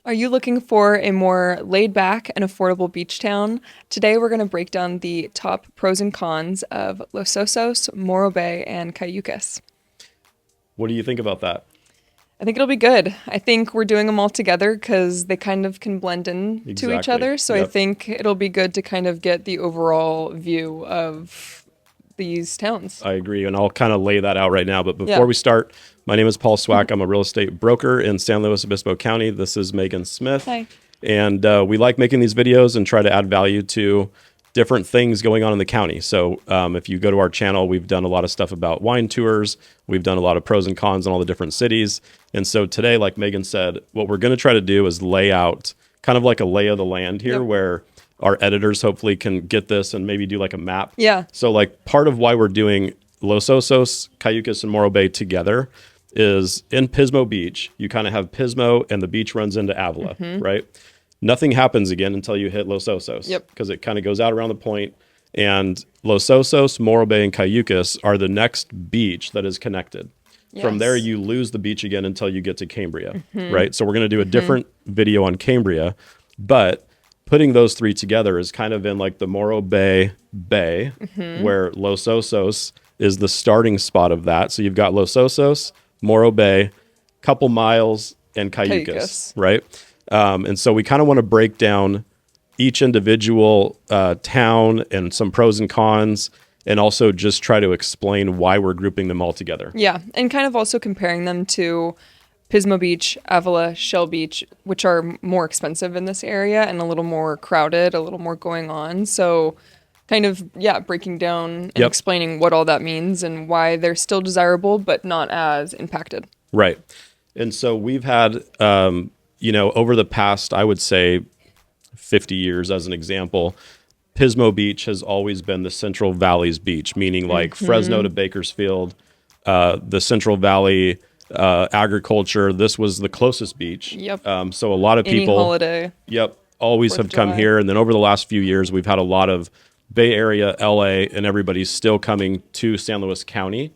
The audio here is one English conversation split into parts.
Are you looking for a more laid-back and affordable beach town? Today we're going to break down the top pros and cons of Los Osos, Morro Bay, and Cayucos. What do you think about that? I think it'll be good. I think we're doing them all together because they kind of can blend in to each Exactly. other. So I Yep. think it'll be good to kind of get the overall view of these towns. I agree, and I'll kind of lay that out right now. But before Yeah. we start, my name is PaulSwack. I'm a real estate broker in San Luis Obispo County. This is Megan Smith. Hi. And we like making these videos and try to add value to different things going on in the county. So if you go to our channel, we've done a lot of stuff about wine tours. We've done a lot of pros and cons in all the different cities. And so today, like Megan said, what we're going to try to do is lay out kind of like a lay of the land here, Yep. where our editors hopefully can get this and maybe do like a map. Yeah. So like part of why we're doing Los Osos, Cayucos, and Morro Bay together is in Pismo Beach. You kind of have Pismo and the beach runs into Avila, right? Nothing happens again until you hit Los Osos. Yep. Because it kind of goes out around the point. And Los Osos, Morro Bay, and Cayucos are the next beach that is connected. From Yes. there, you lose the beach again until you get to Cambria, right? So we're going to do a different video on Cambria, but putting those three together is kind of in like the Morro Bay, where Los Osos is the starting spot of that. So you've got Los Osos, Morro Bay, couple miles, and Cayucos, Cayucos. right? And so we kind of want to break down each individual town and some pros and cons, and also just try to explain why we're grouping them all together. Yeah, and kind of also comparing them to Pismo Beach, Avila, Shell Beach, which are more expensive in this area and a little more crowded, a little more going on. So kind of, yeah, breaking down and Yep. explaining what all that means and why they're still desirable but not as impacted. Right. And so we've had, over the past, I would say 50 years as an example, Pismo Beach has always been the Central Valley's beach, meaning like Fresno to Bakersfield, the Central Valley agriculture. This was the closest beach. Yep. So a lot of Any people, holiday. always 4th have of come July. here. And then over the last few years, we've had a lot of Bay Area, LA, and everybody's still coming to San Luis County.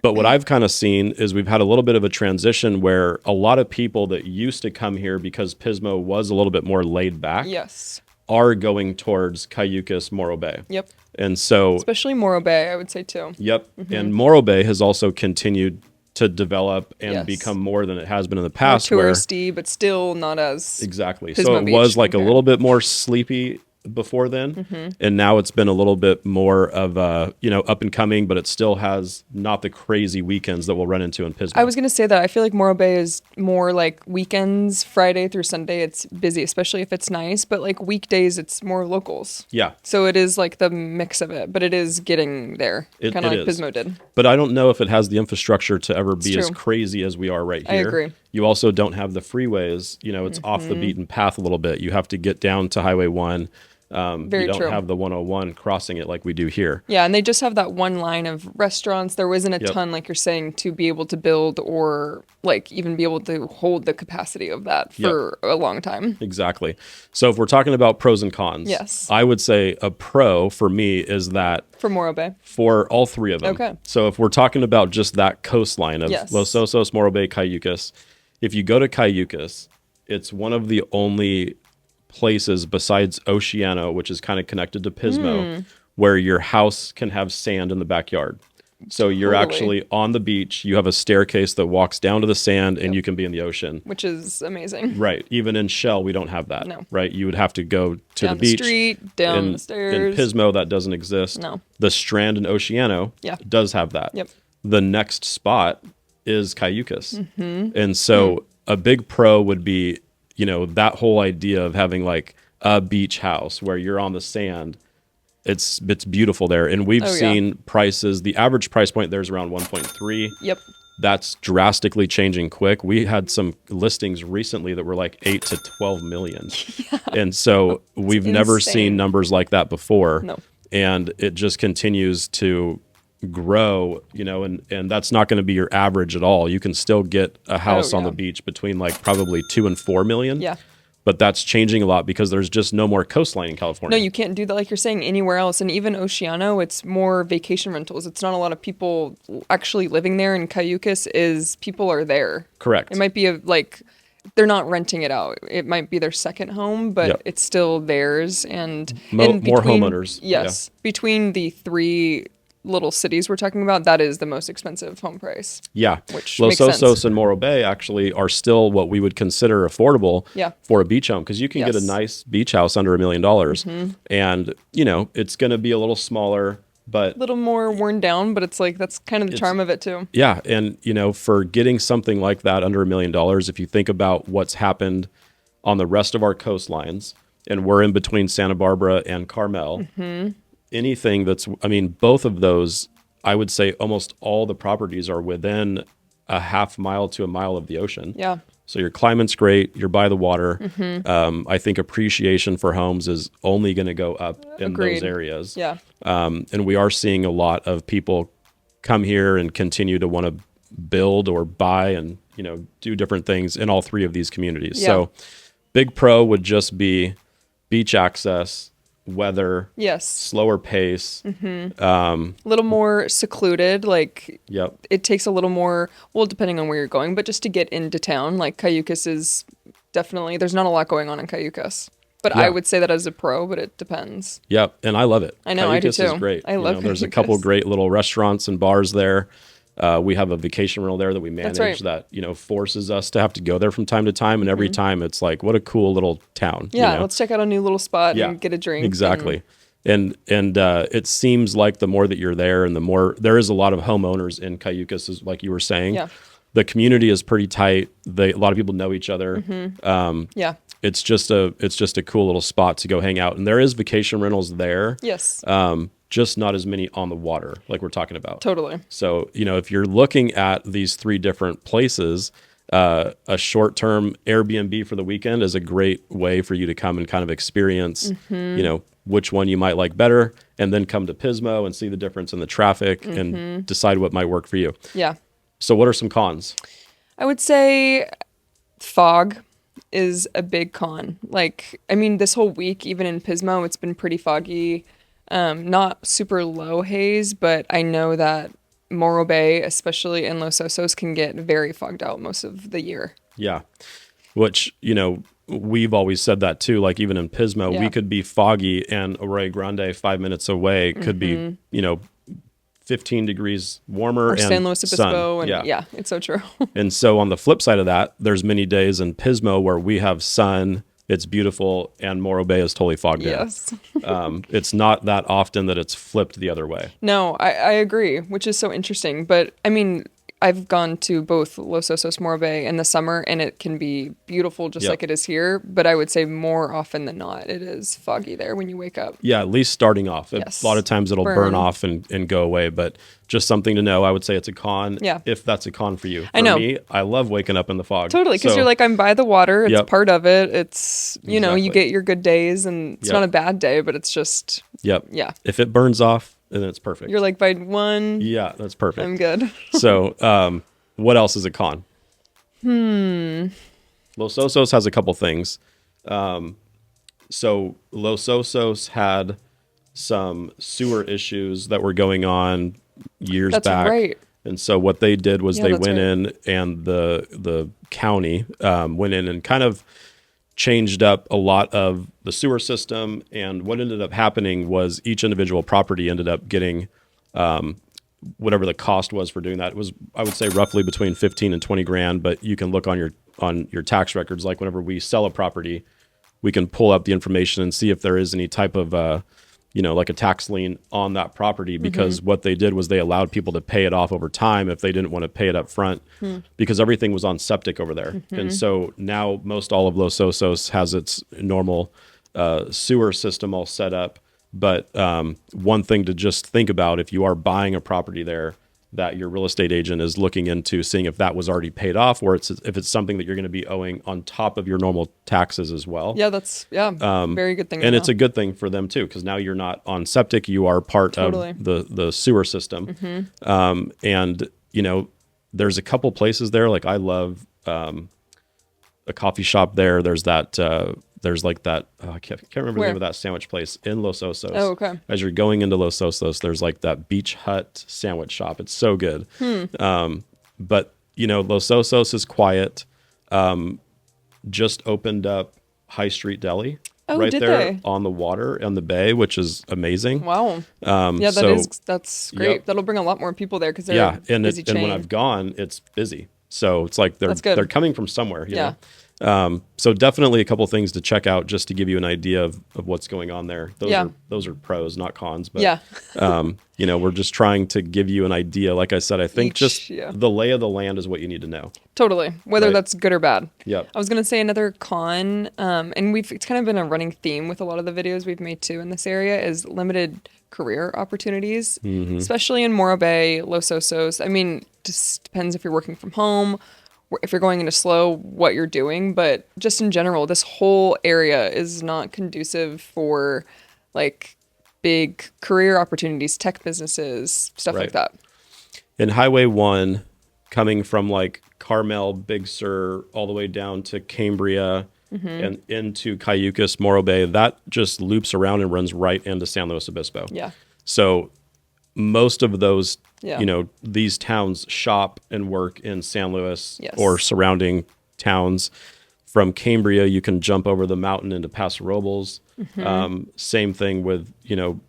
But what I've kind of seen is we've had a little bit of a transition where a lot of people that used to come here because Pismo was a little bit more laid back Yes. are going towards Cayucos, Morro Bay. Yep. And so, Especially Morro Bay, I would say too. yep. And Morro Bay has also continued to develop and Yes. become more than it has been in the More past. where touristy, but still not as Exactly. Pismo So it Beach was like compared. a little bit more sleepy before then, and now it's been a little bit more of up and coming, but it still has not the crazy weekends that we'll run into in Pismo. I was going to say that I feel like Morro Bay is more like weekends, Friday through Sunday. It's busy, especially if it's nice, but like weekdays, it's more locals. Yeah, So it is like the mix of it, but it is getting there, It- kind of it like is. Pismo did. but I don't know if it has the infrastructure to ever be as true. crazy as we are right I here. agree. You also don't have the freeways. It's off the beaten path a little bit. You have to get down to Highway 1. Very you don't true. have the 101 crossing it like we do here. Yeah, and they just have that one line of restaurants. There wasn't a Yep. ton, like you're saying, to be able to build or like even be able to hold the capacity of that for a long time. Exactly. So if we're talking about pros and cons, Yes. I would say a pro for me is that For Morro Bay. for all three of them. Okay. So if we're talking about just that coastline of Yes. Los Osos, Morro Bay, Cayucos, if you go to Cayucos, it's one of the only places besides Oceano, which is kind of connected to Pismo, where your house can have sand in the backyard. So you're Totally. actually on the beach. You have a staircase that walks down to the sand, and you can be in the ocean. Which is amazing. Right. Even in Shell, we don't have that. No. Right. You would have to go to Down the beach. street, down in, the In stairs. Pismo, that doesn't exist. No. The Strand in Oceano Yeah. does have that. Yep. The next spot is Cayucos. Mm-hmm. And so a big pro would be, that whole idea of having like a beach house where you're on the sand. It's beautiful there. And we've Oh, yeah. seen prices. The average price point there is around 1.3. Yep. That's drastically changing quick. We had some listings recently that were like 8 to 12 million. And so we've never insane. seen numbers like that before. No. And it just continues to grow, and that's not going to be your average at all. You can still get a house on yeah. the beach between like probably 2 and 4 million. Yeah. But that's changing a lot because there's just no more coastline in California. No, you can't do that like you're saying anywhere else. And even Oceano, it's more vacation rentals. It's not a lot of people actually living there. And Cayucos is people are there. Correct. It might be they're not renting it out. It might be their second home, but Yep. it's still theirs. And More between, homeowners. yes, between the three little cities we're talking about, that is the most expensive home price. Yeah. Which Los makes sense. Osos and Morro Bay actually are still what we would consider affordable Yeah. for a beach home, because you can get a Yes. nice beach house under $1 million. And, you know, it's going to be a little smaller, but A little more worn down, but it's like that's kind of the charm of it too. yeah. And, you know, for getting something like that under $1 million, if you think about what's happened on the rest of our coastlines, and we're in between Santa Barbara and Carmel, anything that's, I mean, both of those, I would say almost all the properties are within a half mile to a mile of the ocean. Yeah. So your climate's great. You're by the water. I think appreciation for homes is only going to go up in Agreed. those areas. Yeah. And we are seeing a lot of people come here and continue to want to build or buy and, you know, do different things in all three of these communities. Yeah. So big pro would just be beach access, weather, Yes. slower pace. A little more secluded. Like Yep. it takes a little more, well, depending on where you're going, but just to get into town, like Cayucos is definitely, there's not a lot going on in Cayucos. But Yeah. I would say that as a pro, but it depends. Yep. And I love it. I know, I do Cayucos is too. great. I love There's a Cayucos. couple great little restaurants and bars there. We have a vacation rental there that we manage right. that, you know, forces us to have to go there from time to time. And every time it's like, what a cool little town. Yeah, you know? let's check out a new little spot Yeah, and get a drink. Exactly. And it seems like the more that you're there and the more there is a lot of homeowners in Cayucos, is like you were saying. Yeah. The community is pretty tight. A lot of people know each other. Yeah. It's just a cool little spot to go hang out. And there is vacation rentals there. Yes. Just not as many on the water like we're talking about. Totally. So, you know, if you're looking at these three different places, a short-term Airbnb for the weekend is a great way for you to come and kind of experience, you know, which one you might like better, and then come to Pismo and see the difference in the traffic and decide what might work for you. Yeah. So what are some cons? I would say fog is a big con. Like, I mean, this whole week, even in Pismo, it's been pretty foggy. Not super low haze, but I know that Morro Bay, especially in Los Osos, can get very fogged out most of the year. Yeah. Which, you know, we've always said that too. Like even in Pismo, Yeah. we could be foggy and Arroyo Grande 5 minutes away could be, you know, 15 degrees warmer Or and San Luis Obispo, sun. and yeah, it's so true. And so on the flip side of that, there's many days in Pismo where we have sun, it's beautiful, and Morro Bay is totally fogged Yes. in. It's not that often that it's flipped the other way. No, I agree, which is so interesting. But I mean, I've gone to both Los Osos, Morro Bay in the summer, and it can be beautiful just Yep. like it is here. But I would say more often than not, it is foggy there when you wake up. Yeah, at least starting off. Yes. A lot of times it'll burn Burn. off and go away, but just something to know. I would say it's a con Yeah. if that's a con for you. I For know. me, I love waking up in the fog. Totally, because So, you're like, I'm by the water. It's Yep. part of it. It's, you know, you Exactly. get your good days, and it's Yep. not a bad day, but it's just, Yep. yeah. If it burns off, then it's perfect. You're like, by one, Yeah, that's perfect. I'm good. So, what else is a con? Los Osos has a couple things. So Los Osos had some sewer issues that were going on years That's back. right. And so what they did was Yeah, they that's went right. in, and the county went in and kind of changed up a lot of the sewer system. And what ended up happening was each individual property ended up getting whatever the cost was for doing that. It was, I would say, roughly between 15 and 20 grand, but you can look on your tax records. Like whenever we sell a property, we can pull up the information and see if there is any type of you know, like a tax lien on that property, because what they did was they allowed people to pay it off over time if they didn't want to pay it up front, because everything was on septic over there. And so now most all of Los Osos has its normal sewer system all set up. But one thing to just think about, if you are buying a property there, that your real estate agent is looking into seeing if that was already paid off, or if it's something that you're going to be owing on top of your normal taxes as well. Yeah, that's, very good thing. to And know. it's a good thing for them too, because now you're not on septic, you are part Totally. of the sewer system. And you know, there's a couple places there. Like I love a coffee shop there. There's that. There's like that. I can't remember the Where? name of that sandwich place in Los Osos. Oh, okay. As you're going into Los Osos, there's like that Beach Hut sandwich shop. It's so good. But you know, Los Osos is quiet. just opened up High Street Deli Oh, right did there they? on the water on the bay, which is amazing. Wow. Yeah, that's great. Yep. That'll bring a lot more people there because they're Yeah, a and busy and when chain. I've gone, it's busy. So it's like That's good. they're coming from somewhere, you Yeah. know. So definitely a couple things to check out just to give you an idea of what's going on there. Yeah. Those are pros, not cons. But Yeah. you know, we're just trying to give you an idea. Like I said, I think just yeah. the lay of the land is what you need to know. Totally. Whether Right. that's good or bad. Yep. I was going to say another con, and it's kind of been a running theme with a lot of the videos we've made too in this area is limited career opportunities, especially in Morro Bay, Los Osos. I mean, just depends if you're working from home, or if you're going into slow, what you're doing. But just in general, this whole area is not conducive for like big career opportunities, tech businesses, stuff like Right. that. In Highway 1, coming from like Carmel, Big Sur, all the way down to Cambria and into Cayucos, Morro Bay, that just loops around and runs right into San Luis Obispo. Yeah. So most of those, Yeah. you know, these towns shop and work in San Luis Yes. or surrounding towns. From Cambria, you can jump over the mountain into Paso Robles. Same thing with, you know,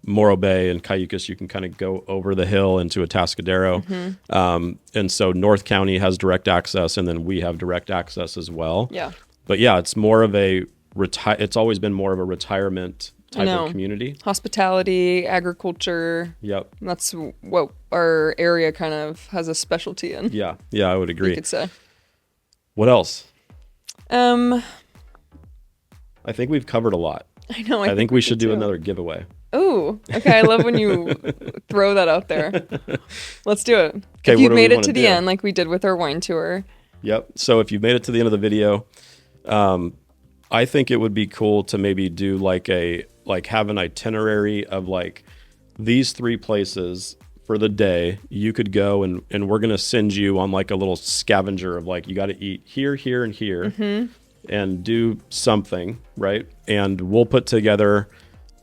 Morro Bay and Cayucos. You can kind of go over the hill into Atascadero. And so North County has direct access, and then we have direct access as well. Yeah. But yeah, it's more of a it's always been more of a retirement type know. of community. Hospitality, agriculture. Yep. That's what our area kind of has a specialty in, Yeah. Yeah, I would you agree. could say. What else? I I think we've covered a lot. know. I think we should did do too. another giveaway. Ooh, okay. I love when you throw that out there. Let's do it. Okay, If what you've do we made it wanna to the do? end, like we did with our wine tour. Yep. So if you've made it to the end of the video, I think it would be cool to maybe do have an itinerary of like these 3 places for the day. You could go and we're going to send you on like a little scavenger of like, you got to eat here, here, and here and do something, right? And we'll put together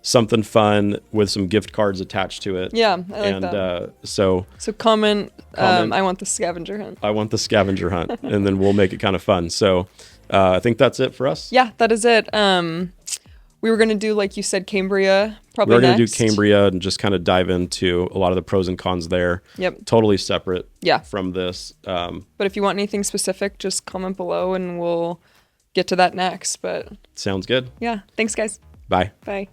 something fun with some gift cards attached to it. Yeah, I like that. So Comment, Comment. I want the scavenger hunt. I want the scavenger hunt, and then we'll make it kind of fun. So I think that's it for us. Yeah, that is it. We were going to do, like you said, Cambria probably We're going to next. do Cambria and just kind of dive into a lot of the pros and cons there. Yep. Totally separate Yeah. from this. But if you want anything specific, just comment below and we'll get to that next. But Sounds good. yeah, thanks guys. Bye. Bye.